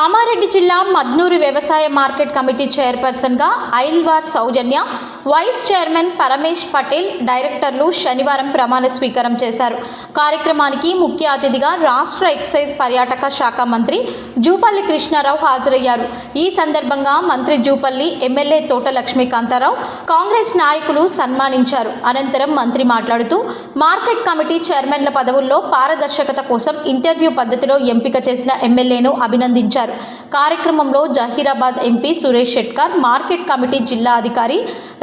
కామారెడ్డి జిల్లా మద్నూరు వ్యవసాయ market committee చైర్పర్సన్గా ఐల్వార్ సౌజన్య, వైస్ చైర్మన్ పరమేష్ పటేల్, డైరెక్టర్లు శనివారం ప్రమాణ స్వీకారం చేశారు. కార్యక్రమానికి ముఖ్య అతిథిగా రాష్ట్ర ఎక్సైజ్ పర్యాటక శాఖ మంత్రి జూపల్లి కృష్ణారావు హాజరయ్యారు. ఈ సందర్భంగా మంత్రి జూపల్లి, ఎమ్మెల్యే తోట లక్ష్మీకాంతారావు, కాంగ్రెస్ నాయకులు సన్మానించారు. అనంతరం మంత్రి మాట్లాడుతూ మార్కెట్ కమిటీ చైర్మన్ల పదవుల్లో పారదర్శకత కోసం ఇంటర్వ్యూ పద్ధతిలో ఎంపిక చేసిన ఎమ్మెల్యేను అభినందించారు. కార్యక్రమంలో Zaheerabad MP Suresh Shetkar, market committee జిల్లా అధికారి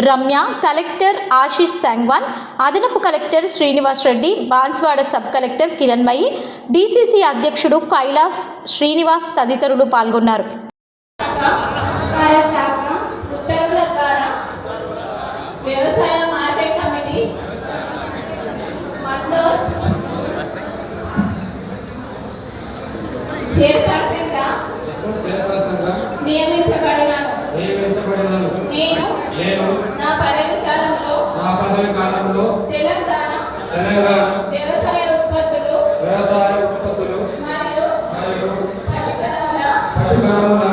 రమ్య, కలెక్టర్ ఆశీష్ సాంగ్వాన్, అదనపు collector Srinivas Reddy, Banswada sub collector Kiranmayi, DCC అధ్యక్షుడు కైలాస్ శ్రీనివాస్ తదితరులు పాల్గొన్నారు. వ్యవసాయ మార్కెట్ కమిటీ చైర్పర్సన్గా నియమించబడినాను. నేను నా పదవి కాలంలో తెలంగాణ వ్యవసాయ ఉత్పత్తులు మరియు పశుగణముల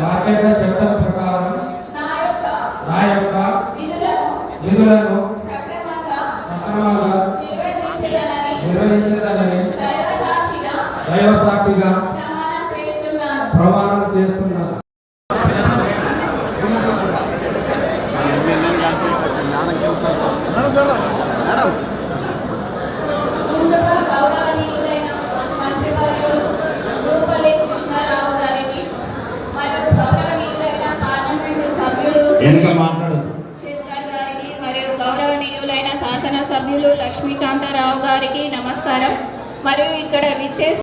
మార్కెట్ల చట్టం ప్రకారం నా యొక్క విధులను సక్రమంగా నిర్వహించదనని దైవ సాక్షిగా ప్రమాణం చేస్తున్నాను. ముందుగా గౌరవనీయులైన మంత్రివర్యులు జూపల్లి కృష్ణారావు గారికి మరియు గౌరవనీయులైన పార్లమెంటు సభ్యులు శెట్కర్ గారికి మరియు గౌరవనీయులైన శాసనసభ్యులు లక్ష్మీకాంతారావు గారికి నమస్కారం. మరియు ఇక్కడ విచ్చేసి